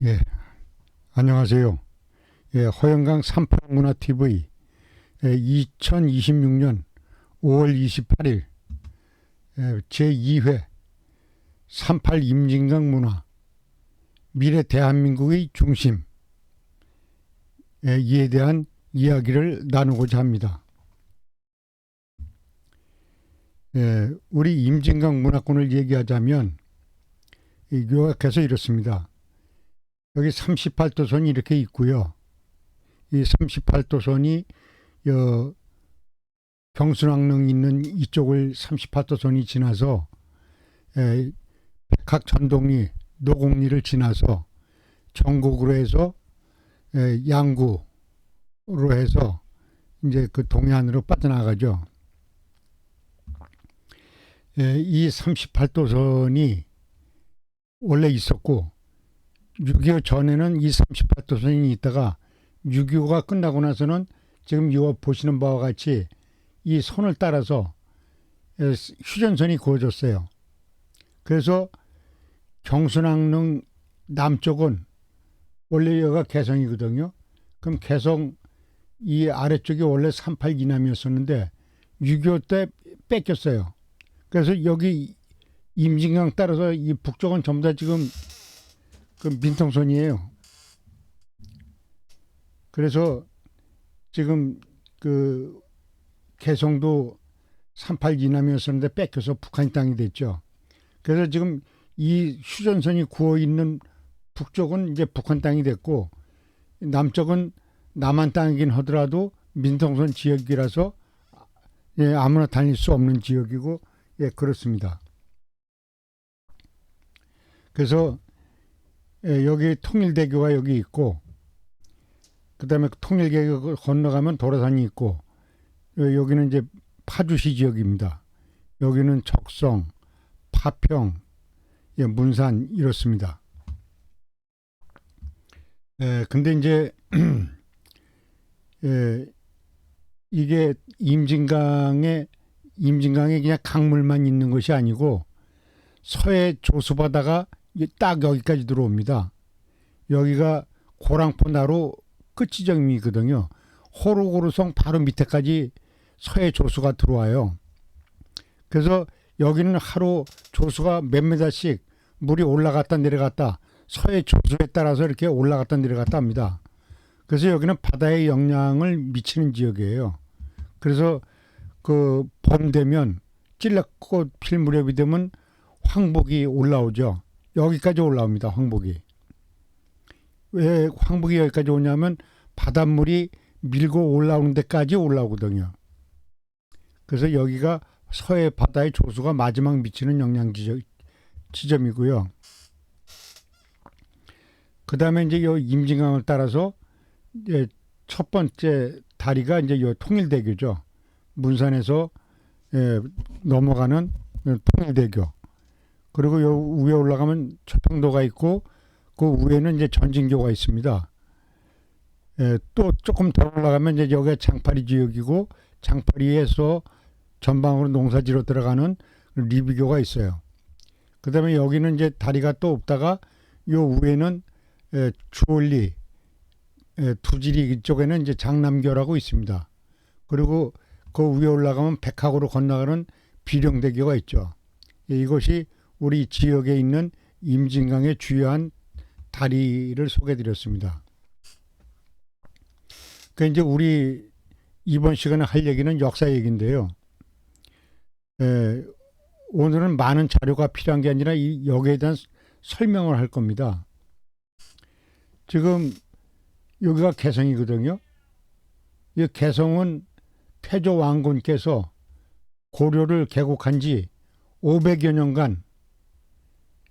예, 안녕하세요. 예, 허영강 삼팔문화TV 2026년 5월 28일 제2회 38 임진강 문화 미래 대한민국의 중심 이에 대한 이야기를 나누고자 합니다. 우리 임진강 문화권을 얘기하자면 요약해서 이렇습니다. 여기 38도선이 이렇게 있고요. 이 38도선이 경순왕릉 있는 이쪽을 38도선이 지나서 백학전동리, 노곡리를 지나서 전곡으로 해서 양구로 해서 이제 그 동해안으로 빠져나가죠. 이 38도선이 원래 있었고 6.25 전에는 이 38도선이 있다가 6.25가 끝나고 나서는 지금 이거 보시는 바와 같이 이 선을 따라서 휴전선이 그어졌어요. 그래서 경순왕릉 남쪽은 원래 여기가 개성이거든요. 그럼 개성 이 아래쪽이 원래 38 이남이었었는데 6.25 때 뺏겼어요. 그래서 여기 임진강 따라서 이 북쪽은 전부 다 지금 그 민통선이에요. 그래서 지금 그 개성도 38 이남이었었는데 뺏겨서 북한 땅이 됐죠. 그래서 지금 이 휴전선이 구어 있는 북쪽은 이제 북한 땅이 됐고 남쪽은 남한 땅이긴 하더라도 민통선 지역이라서 아무나 다닐 수 없는 지역이고 그렇습니다. 그래서 여기 통일대교가 여기 있고 그다음에 통일대교 건너가면 도라산이 있고 여기는 이제 파주시 지역입니다. 여기는 척성, 파평, 문산 이렇습니다. 근데 이제 이게 임진강에 그냥 강물만 있는 것이 아니고 서해 조수바다가 딱 여기까지 들어옵니다. 여기가 고랑포나루 끝 지점이거든요. 호루고루성 바로 밑에까지 서해 조수가 들어와요. 그래서 여기는 하루 조수가 몇 미터씩 물이 올라갔다 내려갔다 서해 조수에 따라서 이렇게 올라갔다 내려갔다 합니다. 그래서 여기는 바다에 영향을 미치는 지역이에요. 그래서 그 봄 되면 찔레꽃 필 무렵이 되면 황복이 올라오죠. 여기까지 올라옵니다. 황복이. 왜 황복이 여기까지 오냐면 바닷물이 밀고 올라오는 데까지 올라오거든요. 그래서 여기가 서해 바다의 조수가 마지막 미치는 영향 지점이고요. 그 다음에 이제 이 임진강을 따라서 이제 첫 번째 다리가 이제 요 통일대교죠. 문산에서 넘어가는 통일대교. 그리고 요 위에 올라가면 초평도가 있고 그 위에는 이제 전진교가 있습니다. 또 조금 더 올라가면 이제 여기가 장파리 지역이고 장파리에서 전방으로 농사지로 들어가는 리비교가 있어요. 그다음에 여기는 이제 다리가 또 없다가 요 위에는 주올리 두지리 쪽에는 이제 장남교라고 있습니다. 그리고 그 위에 올라가면 백학으로 건너가는 비령대교가 있죠. 이것이 우리 지역에 있는 임진강의 주요한 다리를 소개드렸습니다. 그 이제 우리 이번 시간에 할 얘기는 역사 얘기인데요. 오늘은 많은 자료가 필요한 게 아니라 여기에 대한 설명을 할 겁니다. 지금 여기가 개성이거든요. 이 개성은 태조 왕건께서 고려를 개국한 지 500여 년간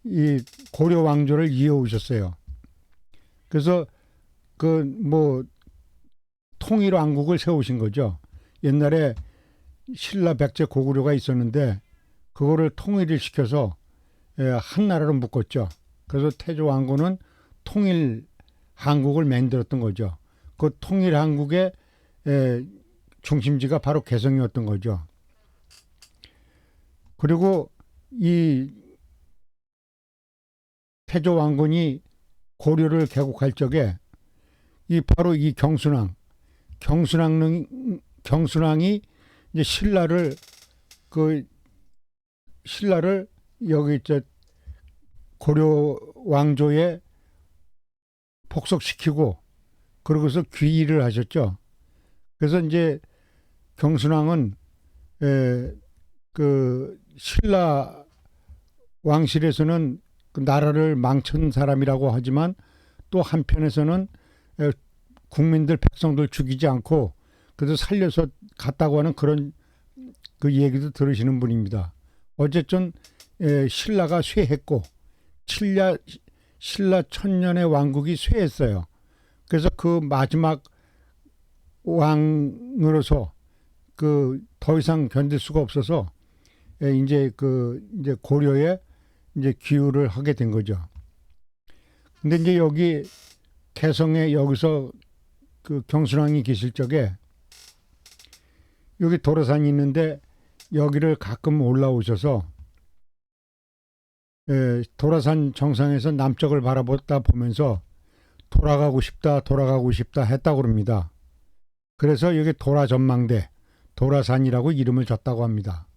이 고려 왕조를 이어오셨어요. 그래서 그 뭐 통일 왕국을 세우신 거죠. 옛날에 신라 백제 고구려가 있었는데 그거를 통일을 시켜서 한 나라로 묶었죠. 그래서 태조 왕건은 통일 한국을 만들었던 거죠. 그 통일 한국의 중심지가 바로 개성이었던 거죠. 그리고 이 태조 왕건이 고려를 개국할 적에 이 바로 이 경순왕이 이제 신라를 여기 고려 왕조에 복속시키고 그러고서 귀의를 하셨죠. 그래서 이제 경순왕은 그 신라 왕실에서는 그 나라를 망친 사람이라고 하지만 또 한편에서는 국민들 백성들 죽이지 않고 그래도 살려서 갔다고 하는 그런 그 얘기도 들으시는 분입니다. 어쨌든 신라가 쇠했고 신라 천년의 왕국이 쇠했어요. 그래서 그 마지막 왕으로서 그 더 이상 견딜 수가 없어서 이제 고려에 이제 기유를 하게 된 거죠. 근데 이제 여기 개성에 여기서 그 경순왕이 계실 적에 여기 도라산이 있는데 여기를 가끔 올라오셔서 도라산 정상에서 남쪽을 바라보다 보면서 돌아가고 싶다 했다고 합니다. 그래서 여기 도라전망대, 도라산이라고 이름을 줬다고 합니다.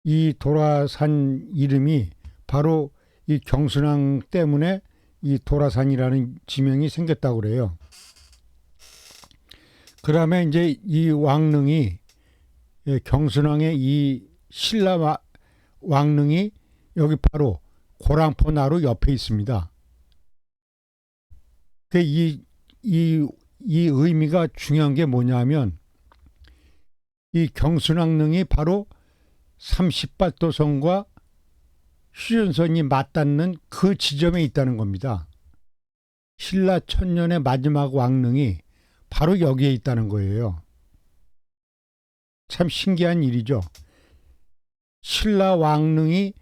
이 도라산 이름이 바로 이 경순왕 때문에 이 도라산이라는 지명이 생겼다고 그래요. 그다음에 이제 이 왕릉이 경순왕의 이 신라 왕릉이 여기 바로 고랑포 나루 옆에 있습니다. 이 의미가 중요한 게 뭐냐면 이 경순왕릉이 바로 38도선과 휴전선이 맞닿는 그 지점에 있다는 겁니다. 신라 천년의 마지막 왕릉이 바로 여기에 있다는 거예요. 참 신기한 일이죠. 신라 왕릉이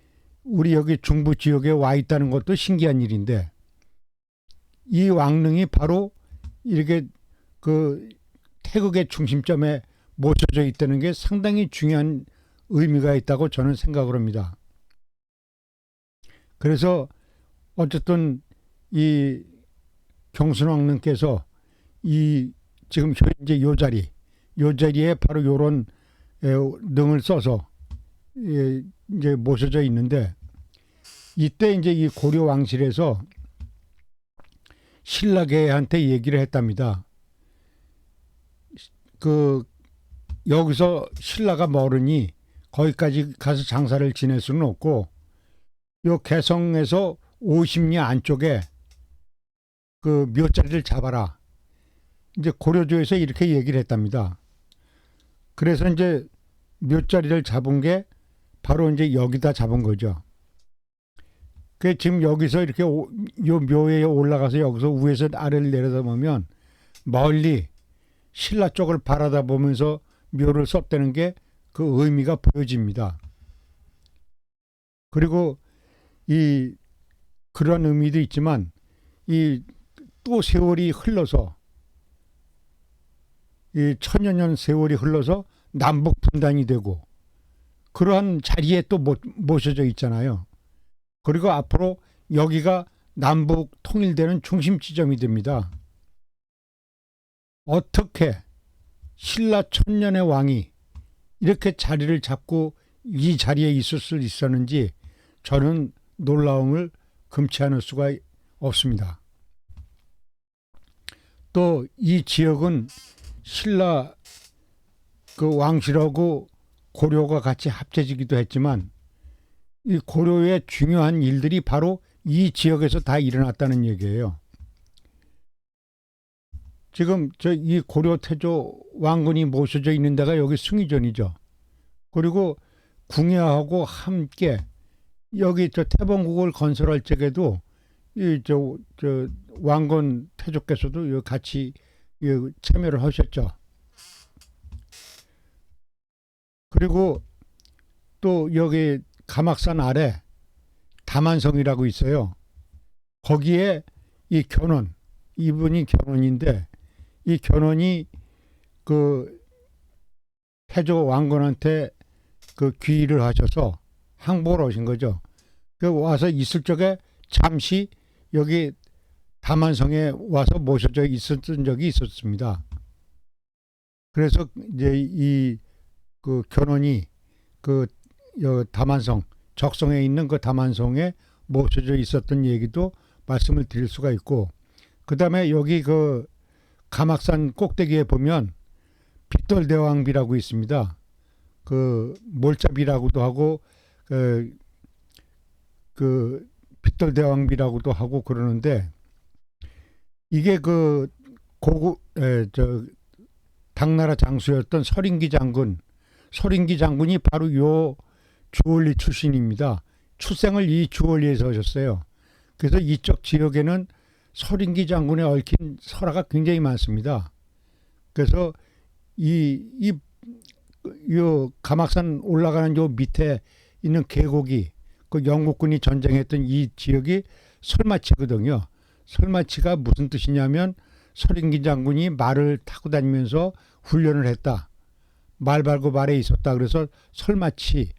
우리 여기 중부 지역에 와 있다는 것도 신기한 일인데 이 왕릉이 바로 이렇게 그 태극의 중심점에 모셔져 있다는 게 상당히 중요한 의미가 있다고 저는 생각을 합니다. 그래서 어쨌든 이 경순왕릉께서 이 지금 현재 요 자리에 바로 요런 능을 써서 이제 모셔져 있는데 이때 이제 이 고려 왕실에서 신라계한테 얘기를 했답니다. 그 여기서 신라가 멀으니 거기까지 가서 장사를 지낼 수는 없고 요 개성에서 50리 안쪽에 그 묘자리를 잡아라. 이제 고려조에서 이렇게 얘기를 했답니다. 그래서 이제 묘자리를 잡은 게 바로 이제 여기다 잡은 거죠. 그 지금 여기서 이렇게 요 묘에 올라가서 여기서 위에서 아래를 내려다보면 멀리 신라 쪽을 바라다 보면서 묘를 썼다는 게 그 의미가 보여집니다. 그리고 그런 의미도 있지만 또 세월이 흘러서 이 천여 년 세월이 흘러서 남북 분단이 되고 그러한 자리에 또 모셔져 있잖아요. 그리고 앞으로 여기가 남북 통일되는 중심 지점이 됩니다. 어떻게 신라 천년의 왕이 이렇게 자리를 잡고 이 자리에 있을 수 있었는지 저는 놀라움을 금치 않을 수가 없습니다. 또 이 지역은 신라 그 왕실하고 고려가 같이 합쳐지기도 했지만 이 고려의 중요한 일들이 바로 이 지역에서 다 일어났다는 얘기예요. 지금 이 고려 태조 왕건이 모셔져 있는 데가 여기 숭의전이죠. 그리고 궁야하고 함께 여기 태봉국을 건설할 적에도 왕건 태조께서도 같이 참여를 하셨죠. 그리고 또 여기 가막산 아래 다만성이라고 있어요. 거기에 이분이 견훤인데 이 견훤이 그 태조 왕건한테 그 귀의를 하셔서 항복을 하신 거죠. 그 와서 있을 적에 잠시 여기 다만성에 와서 모셔져 있었던 적이 있었습니다. 그래서 이제 이 그 견훤이 그 다만성 적성에 있는 그 다만성에 모셔져 있었던 얘기도 말씀을 드릴 수가 있고, 그 다음에 여기 그 가막산 꼭대기에 보면 빗돌대왕비라고 있습니다. 그 몰잡이라고도 하고 그 빗돌대왕비라고도 하고 그러는데, 이게 그 당나라 장수였던 서린기 장군이 바로 요 주월리 출신입니다. 출생을 이 주월리에서 하셨어요. 그래서 이쪽 지역에는 서린기 장군에 얽힌 설화가 굉장히 많습니다. 그래서 요 가막산 올라가는 요 밑에 있는 계곡이 그 영국군이 전쟁했던 이 지역이 설마치거든요. 설마치가 무슨 뜻이냐면 서린기 장군이 말을 타고 다니면서 훈련을 했다. 말 발고 말에 있었다. 그래서 설마치,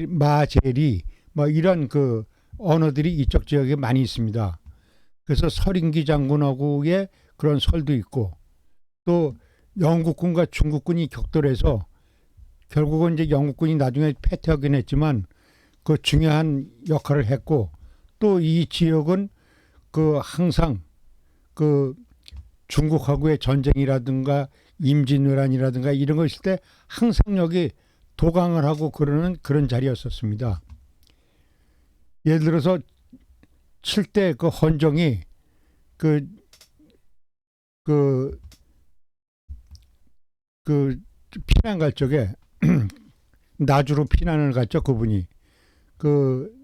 마제리 뭐 이런 그 언어들이 이쪽 지역에 많이 있습니다. 그래서 서린기 장군하고의 그런 설도 있고, 또 영국군과 중국군이 격돌해서 결국은 이제 영국군이 나중에 패퇴하긴 했지만 그 중요한 역할을 했고, 또 이 지역은 그 항상 그 중국하고의 전쟁이라든가 임진왜란이라든가 이런 거 있을 때 항상 여기 도강을 하고 그러는 그런 자리였었습니다. 예를 들어서 7대 그 헌정이 그 피난 갈 적에 나주로 피난을 갔죠. 그분이 그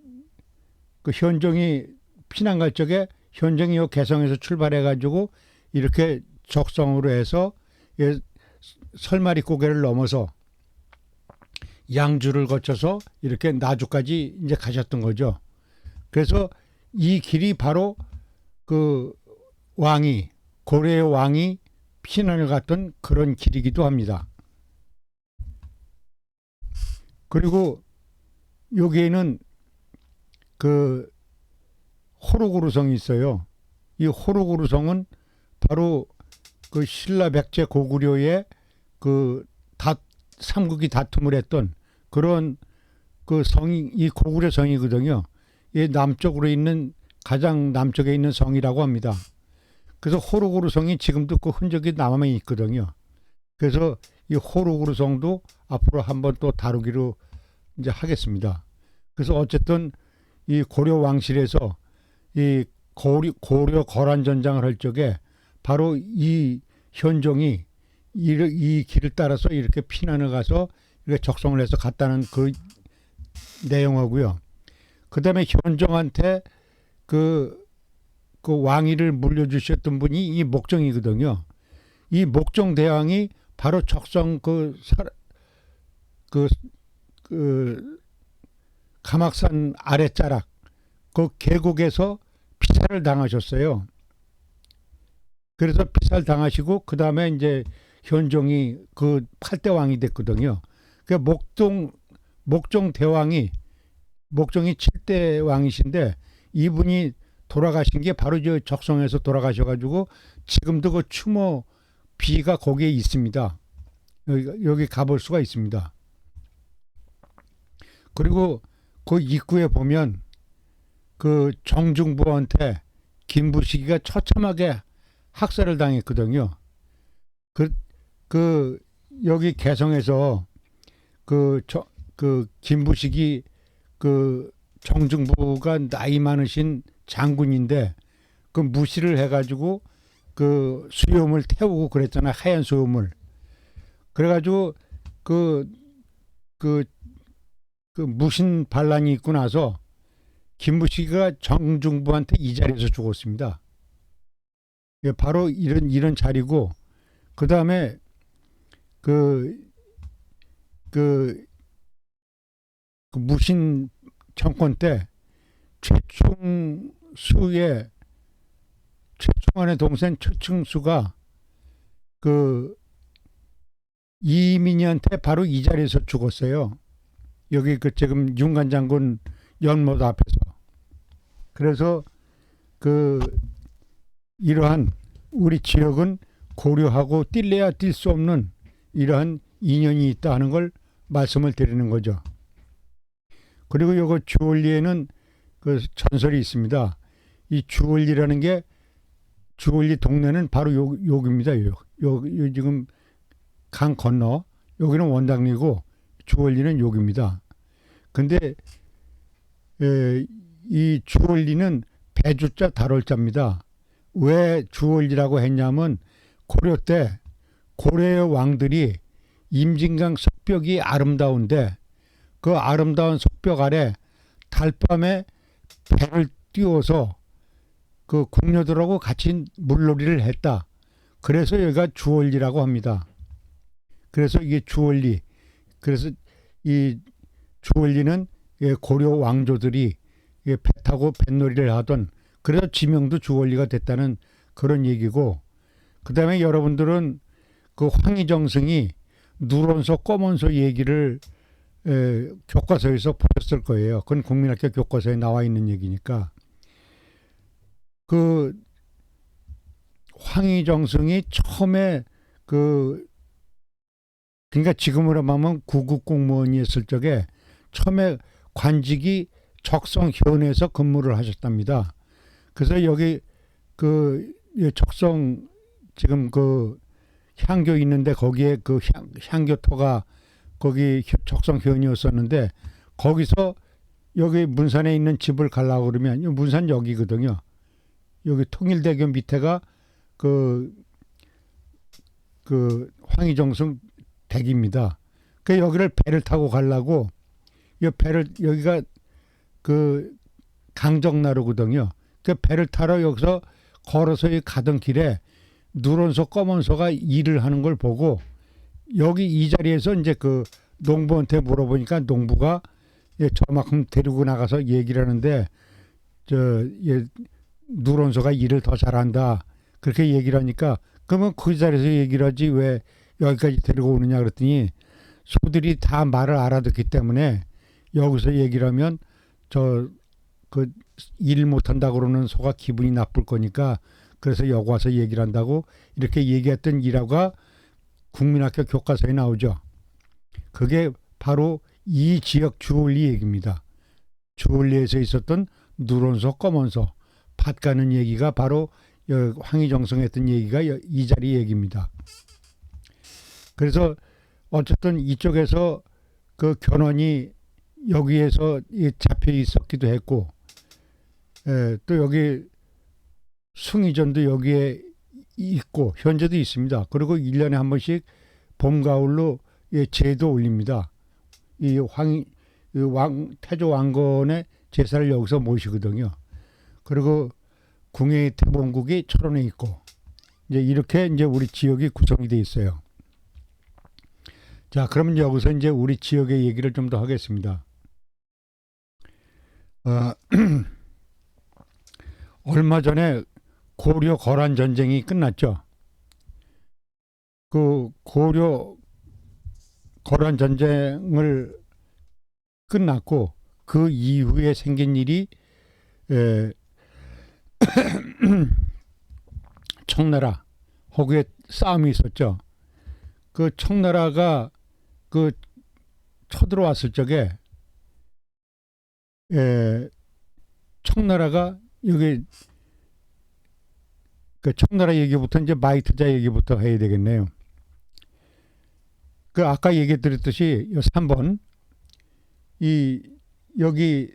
현종이 피난 갈 적에 현종이 요 개성에서 출발해 가지고 이렇게 적성으로 해서 설마리 고개를 넘어서 양주를 거쳐서 이렇게 나주까지 이제 가셨던 거죠. 그래서 이 길이 바로 그 고려의 왕이 피난을 갔던 그런 길이기도 합니다. 그리고 여기에는 그 호로구르성이 있어요. 이 호로구르성은 바로 그 신라 백제 고구려의 그 삼국이 다툼을 했던 그런 그 성이 이 고구려 성이거든요. 이 남쪽으로 있는 가장 남쪽에 있는 성이라고 합니다. 그래서 호로구르 성이 지금도 그 흔적이 남아 있거든요. 그래서 이 호로구르 성도 앞으로 한번 또 다루기로 이제 하겠습니다. 그래서 어쨌든 이 고려 왕실에서 이 고려 거란 전장을 할 적에 바로 이 현종이 이 길을 따라서 이렇게 피난을 가서 이렇게 적성을 해서 갔다는 그 내용하고요. 그 다음에 현종한테 그 왕위를 물려주셨던 분이 이 목정이거든요. 이 목정 대왕이 바로 적성 가막산 아랫자락 그 계곡에서 피살을 당하셨어요. 그래서 피살 당하시고 그 다음에 이제 현종이 그 8대 왕이 됐거든요. 그 목종 대왕이 목종이 7대 왕이신데 이분이 돌아가신 게 바로 저 적성에서 돌아가셔가지고 지금도 그 추모 비가 거기에 있습니다. 여기 가볼 수가 있습니다. 그리고 그 입구에 보면 그 정중부한테 김부식이가 처참하게 학살을 당했거든요. 여기 개성에서 그 김부식이 그 정중부가 나이 많으신 장군인데 그 무시를 해가지고 그 수염을 태우고 그랬잖아요. 하얀 수염을. 그래가지고 그 무신 반란이 있고 나서 김부식이가 정중부한테 이 자리에서 죽었습니다. 바로 이런 자리고, 그 다음에 그 무신 정권 때 최충원의 동생 최충수가 그 이민희한테 바로 이 자리에서 죽었어요. 여기 그 지금 윤관 장군 연못 앞에서. 그래서 그 이러한 우리 지역은 고려하고 뛸래야 뛸 수 없는 이러한 인연이 있다 하는 걸 말씀을 드리는 거죠. 그리고 요거 주월리에는 그 전설이 있습니다. 이 주월리라는 게 주월리 동네는 바로 여기입니다. 요 지금 강 건너 여기는 원당리고 주월리는 여기입니다. 근데 이 주월리는 배주자 달월자입니다. 왜 주월리라고 했냐면 고려 때 고려의 왕들이 임진강 석벽이 아름다운데 그 아름다운 석벽 아래 달밤에 배를 띄워서 그 궁녀들하고 같이 물놀이를 했다. 그래서 여기가 주월리라고 합니다. 그래서 이게 주월리. 그래서 이 주월리는 고려 왕조들이 배 타고 뱃놀이를 하던, 그래서 지명도 주월리가 됐다는 그런 얘기고, 그 다음에 여러분들은 그 황희정승이 누런소 검은소 얘기를 교과서에서 보셨을 거예요. 그건 국민학교 교과서에 나와 있는 얘기니까. 그 황희정승이 처음에 그러니까 지금으로 말하면 구급 공무원이었을 적에 처음에 관직이 적성현에서 근무를 하셨답니다. 그래서 여기 그 적성 지금 그 향교 있는데 거기에 그 향교토가 거기 적성현이었었는데 거기서 여기 문산에 있는 집을 가려고 그러면 문산 여기거든요. 여기 통일대교 밑에가 그 황희정승 댁입니다. 그 여기를 배를 타고 가려고 이 배를 여기가 그 강정나루거든요. 그 배를 타러 여기서 걸어서 가던 길에 누런소 검은소가 일을 하는 걸 보고 여기 이 자리에서 이제 그 농부한테 물어보니까 농부가 저만큼 데리고 나가서 얘기를 하는데 누런소가 일을 더 잘한다 그렇게 얘기를 하니까 그러면 그 자리에서 얘기를 하지 왜 여기까지 데리고 오느냐 그랬더니 소들이 다 말을 알아듣기 때문에 여기서 얘기를 하면 그 일 못한다고 그러는 소가 기분이 나쁠 거니까 그래서 여기 와서 얘기를 한다고 이렇게 얘기했던 일화가 국민학교 교과서에 나오죠. 그게 바로 이 지역 주월리 얘기입니다. 주월리에서 있었던 누런소 검은소 밭 가는 얘기가 바로 황희정성 했던 얘기가 이 자리 얘기입니다. 그래서 어쨌든 이쪽에서 그 견훤이 여기에서 잡혀 있었기도 했고 또 여기 숭의전도 여기에 있고 현재도 있습니다. 그리고 1년에 한 번씩 봄 가을로 제도 올립니다. 이 태조 왕건의 제사를 여기서 모시거든요. 그리고 궁예의 태봉국이 철원에 있고 이제 이렇게 이제 우리 지역이 구성이 돼 있어요. 자, 그러면 여기서 이제 우리 지역의 얘기를 좀 더 하겠습니다. 얼마 전에 고려 거란 전쟁이 끝났죠. 그 고려 거란 전쟁을 끝났고 그 이후에 생긴 일이 청나라 거기에 싸움이 있었죠. 그 청나라가 그 쳐들어왔을 적에 청나라가 여기 그 청나라 얘기부터 이제 마이트자 얘기부터 해야 되겠네요. 그 아까 얘기 드렸듯이 3번 여기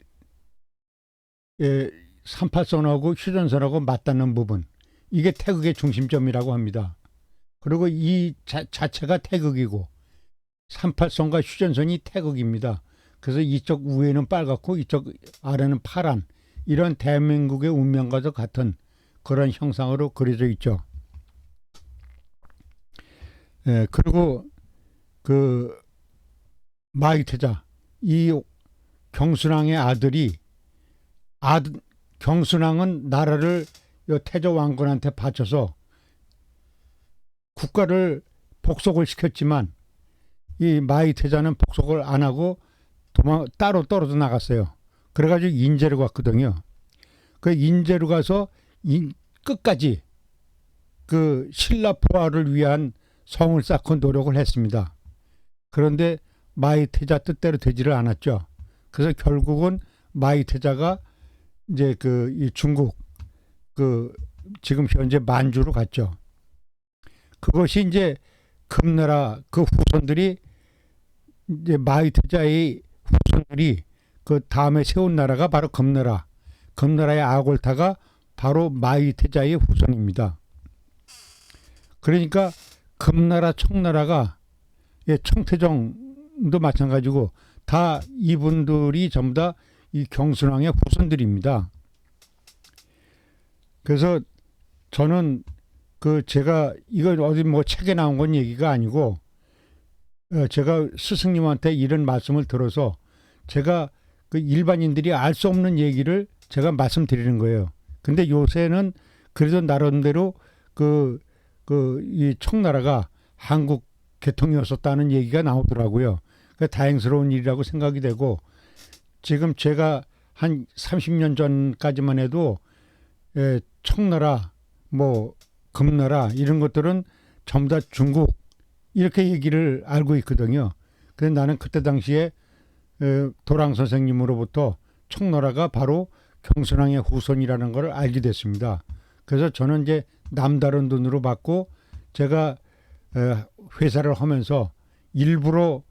38선하고 휴전선하고 맞닿는 부분 이게 태극의 중심점이라고 합니다. 그리고 이 자체가 태극이고 38선과 휴전선이 태극입니다. 그래서 이쪽 위에는 빨갛고 이쪽 아래는 파란 이런 대한민국의 운명과도 같은 그런 형상으로 그려져 있죠. 그리고 그 마이태자 이 경순왕의 아들이 경순왕은 나라를 태조 왕건한테 바쳐서 국가를 복속을 시켰지만 이 마이태자는 복속을 안 하고 따로 떨어져 나갔어요. 그래가지고 인제로 갔거든요. 그 인제로 가서 끝까지 그 신라 부활을 위한 성을 쌓고 노력을 했습니다. 그런데 마이태자 뜻대로 되지를 않았죠. 그래서 결국은 마이태자가 이제 이 중국 지금 현재 만주로 갔죠. 그것이 이제 금나라 그 후손들이 이제 마이태자의 후손들이 그 다음에 세운 나라가 바로 금나라. 금나라의 아골타가 바로 마이태자의 후손입니다. 그러니까 금나라 청나라가 청태정도 마찬가지고 다 이분들이 전부 다 이 경순왕의 후손들입니다. 그래서 저는 제가 이거 어디 뭐 책에 나온 건 얘기가 아니고 제가 스승님한테 이런 말씀을 들어서 제가 그 일반인들이 알 수 없는 얘기를 제가 말씀드리는 거예요. 근데 요새는 그래도 나름대로 이 청나라가 한국 계통이었었다는 얘기가 나오더라고요. 다행스러운 일이라고 생각이 되고 지금 제가 한 30년 전까지만 해도 청나라, 뭐 금나라 이런 것들은 전부 다 중국 이렇게 얘기를 알고 있거든요. 그래서 나는 그때 당시에 도랑 선생님으로부터 청나라가 바로 경순왕의 후손이라는 걸 알게 됐습니다. 그래서 저는 이제 남다른 눈으로 봤고 제가 회사를 하면서 일부러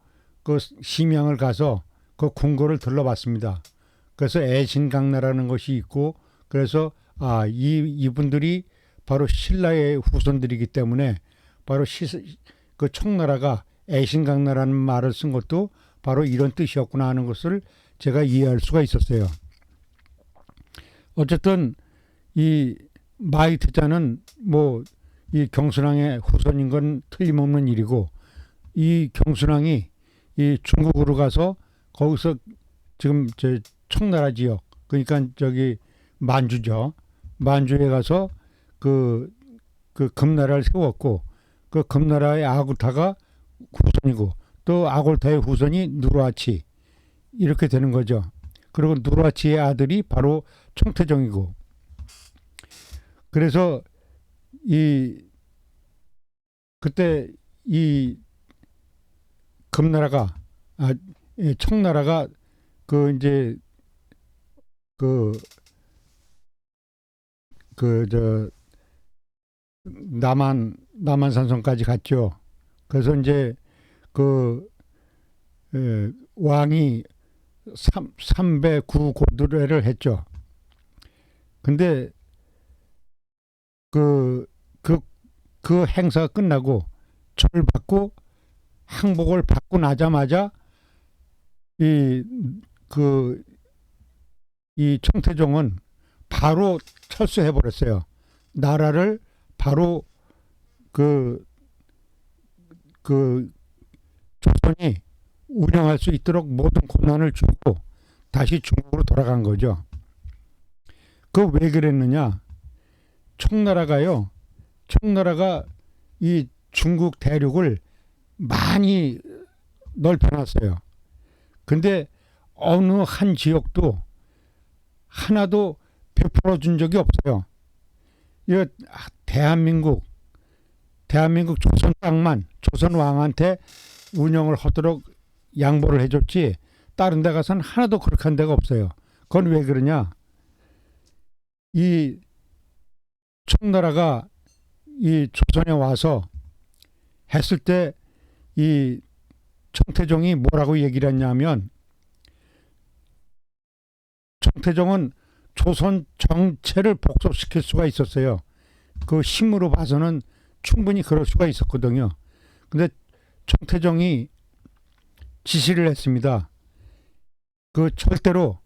그 심양을 가서 그 궁궐을 들러봤습니다. 그래서 애신강나라는 것이 있고 그래서 이분들이 바로 신라의 후손들이기 때문에 바로 그 청나라가 애신강나라는 말을 쓴 것도 바로 이런 뜻이었구나 하는 것을 제가 이해할 수가 있었어요. 어쨌든 이 마이태자는 뭐 이 경순왕의 후손인 건 틀림없는 일이고 이 경순왕이 이 중국으로 가서 거기서 지금 청나라 지역 그러니까 저기 만주죠. 만주에 가서 그 금나라를 세웠고 그 금나라의 아골타가 후손이고 또 아골타의 후손이 누르하치 이렇게 되는 거죠. 그리고 누르하치의 아들이 바로 청태정이고 그래서 그때 이 금나라가 청나라가 이제 남한산성까지 갔죠. 그래서 이제 왕이 309고두례를 했죠. 근데 그 행사가 끝나고 절을 받고 항복을 받고 나자마자 이 청태종은 바로 철수해 버렸어요. 나라를 바로 조선이 운영할 수 있도록 모든 권한을 주고 다시 중국으로 돌아간 거죠. 왜 그랬느냐? 청나라가 이 중국 대륙을 많이 넓혀놨어요. 근데 어느 한 지역도 하나도 베풀어 준 적이 없어요. 이 대한민국 조선 땅만 조선 왕한테 운영을 하도록 양보를 해줬지 다른 데 가서는 하나도 그렇게 한 데가 없어요. 그건 왜 그러냐? 이 청나라가 이 조선에 와서 했을 때 이 청태종이 뭐라고 얘기를 했냐면 청태종은 조선 정체를 복속시킬 수가 있었어요. 그 힘으로 봐서는 충분히 그럴 수가 있었거든요. 근데 청태종이 지시를 했습니다. 절대로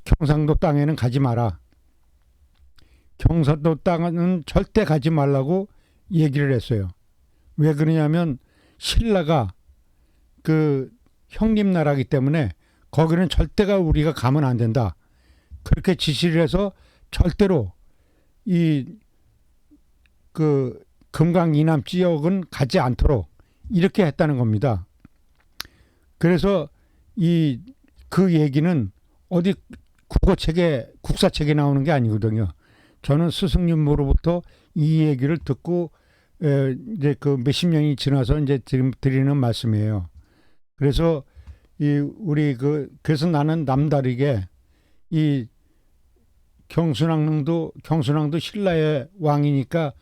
경상도 땅에는 가지 마라. 경상도 땅은 절대 가지 말라고 얘기를 했어요. 왜 그러냐면 신라가 형님 나라이기 때문에 거기는 절대가 우리가 가면 안 된다. 그렇게 지시를 해서 절대로 금강 이남 지역은 가지 않도록 이렇게 했다는 겁니다. 그래서 그 얘기는 어디 국어책에 국사책에 나오는 게 아니거든요. 저는 스승님으로부터 이 얘기를 듣고 이제 그 몇십 년이 지나서 이제 지금 드리는 말씀이에요. 그래서 그래서 나는 남다르게 이 경순왕릉도 신라의 왕이니까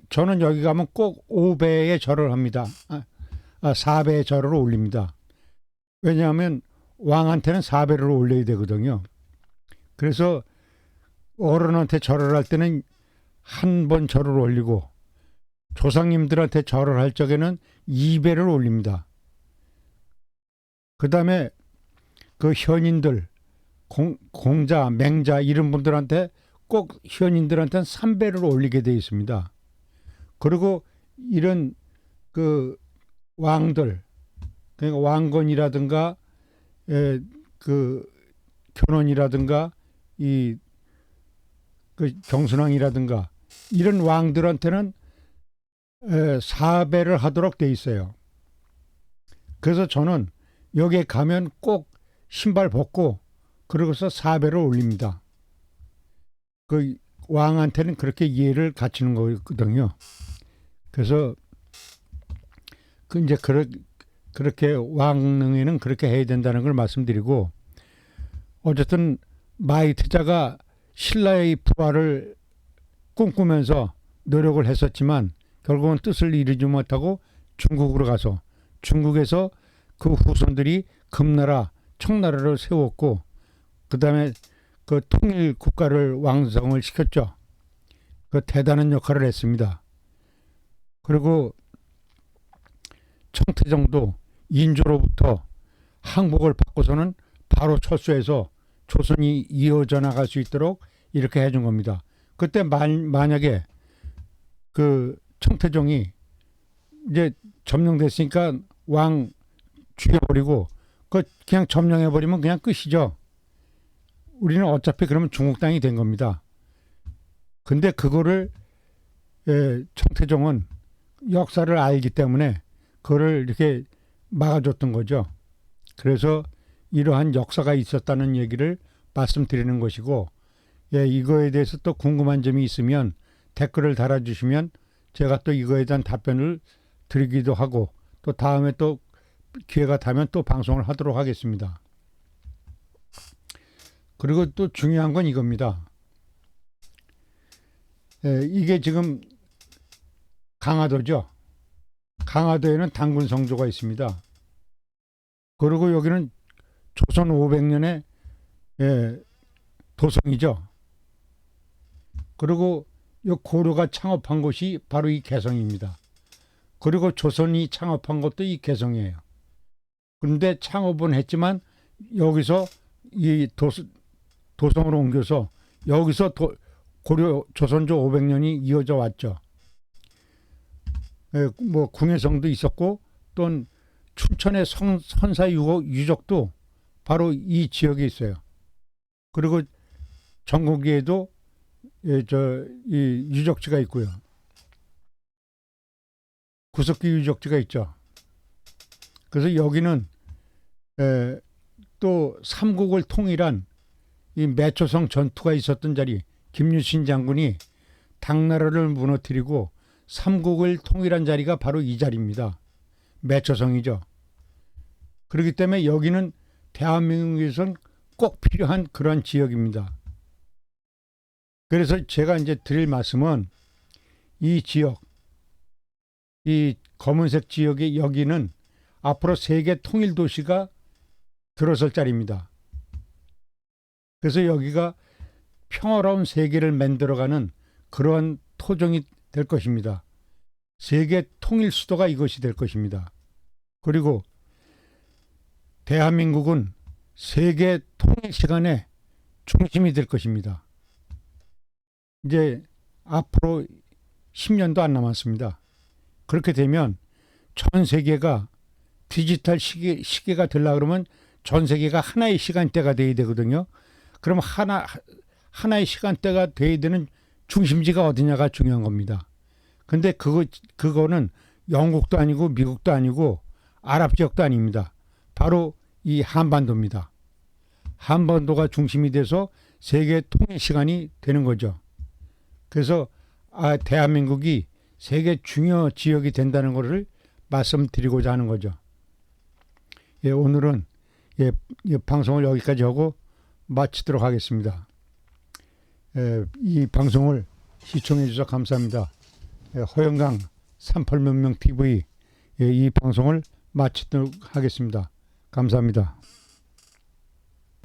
저는 여기 가면 꼭 5배의 절을 합니다. 4배의 절을 올립니다. 왜냐하면 왕한테는 4배를 올려야 되거든요. 그래서 어른한테 절을 할 때는 한 번 절을 올리고 조상님들한테 절을 할 적에는 2배를 올립니다. 그 다음에 그 현인들, 공자, 맹자 이런 분들한테 꼭 현인들한테는 3배를 올리게 되어 있습니다. 그리고 이런 그 왕들, 그러니까 왕건이라든가 그 견훤이라든가 그 경순왕이라든가 이런 왕들한테는 4배를 하도록 돼 있어요. 그래서 저는 여기에 가면 꼭 신발 벗고 그러고서 4배를 올립니다. 그 왕한테는 그렇게 예를 갖추는 거거든요. 그래서 그 이제 그렇게 왕릉에는 그렇게 해야 된다는 걸 말씀드리고, 어쨌든 마이트자가 신라의 부활을 꿈꾸면서 노력을 했었지만 결국은 뜻을 이루지 못하고 중국으로 가서 중국에서 그 후손들이 금나라, 청나라를 세웠고 그 다음에 그 통일 국가를 왕성을 시켰죠. 그 대단한 역할을 했습니다. 그리고 청태정도 인조로부터 항복을 받고서는 바로 철수해서 조선이 이어져 나갈 수 있도록 이렇게 해준 겁니다. 그때 만약에 그 청태종이 이제 점령됐으니까 왕 죽여버리고 그냥 점령해버리면 그냥 끝이죠. 우리는 어차피 그러면 중국 땅이 된 겁니다. 근데 그거를 청태종은 역사를 알기 때문에 그거를 이렇게 막아줬던 거죠. 그래서 이러한 역사가 있었다는 얘기를 말씀드리는 것이고, 이거에 대해서 또 궁금한 점이 있으면 댓글을 달아주시면 제가 또 이거에 대한 답변을 드리기도 하고, 또 다음에 또 기회가 되면 또 방송을 하도록 하겠습니다. 그리고 또 중요한 건 이겁니다. 이게 지금 강화도죠. 강화도에는 당군 성조가 있습니다. 그리고 여기는 조선 500년의 도성이죠. 그리고 이 고려가 창업한 곳이 바로 이 개성입니다. 그리고 조선이 창업한 것도 이 개성이에요. 그런데 창업은 했지만 여기서 이 도성으로 옮겨서 여기서 고려 조선조 500년이 이어져 왔죠. 뭐 궁예성도 있었고 또 춘천의 선사 유적도 바로 이 지역에 있어요. 그리고 전국에도 이 유적지가 있고요. 구석기 유적지가 있죠. 그래서 여기는 또 삼국을 통일한 이 매초성 전투가 있었던 자리, 김유신 장군이 당나라를 무너뜨리고 삼국을 통일한 자리가 바로 이 자리입니다. 매초성이죠. 그렇기 때문에 여기는 대한민국에선 꼭 필요한 그런 지역입니다. 그래서 제가 이제 드릴 말씀은 이 지역, 이 검은색 지역의 여기는 앞으로 세계 통일 도시가 들어설 자리입니다. 그래서 여기가 평화로운 세계를 만들어가는 그러한 토종이 될 것입니다. 세계 통일 수도가 이것이 될 것입니다. 그리고 대한민국은 세계 통일 시간의 중심이 될 것입니다. 이제 앞으로 10년도 안 남았습니다. 그렇게 되면 전 세계가 디지털 시계가 되려고 그러면 전 세계가 하나의 시간대가 돼야 되거든요. 그럼 하나의 시간대가 돼야 되는 중심지가 어디냐가 중요한 겁니다. 근데 그거는 영국도 아니고 미국도 아니고 아랍 지역도 아닙니다. 바로 이 한반도입니다. 한반도가 중심이 돼서 세계 통일 시간이 되는 거죠. 그래서 대한민국이 세계 중요 지역이 된다는 것을 말씀드리고자 하는 거죠. 예, 오늘은 이 방송을 여기까지 하고 마치도록 하겠습니다. 이 방송을 시청해 주셔서 감사합니다. 허영강 38명명 TV 이 방송을 마치도록 하겠습니다. 감사합니다.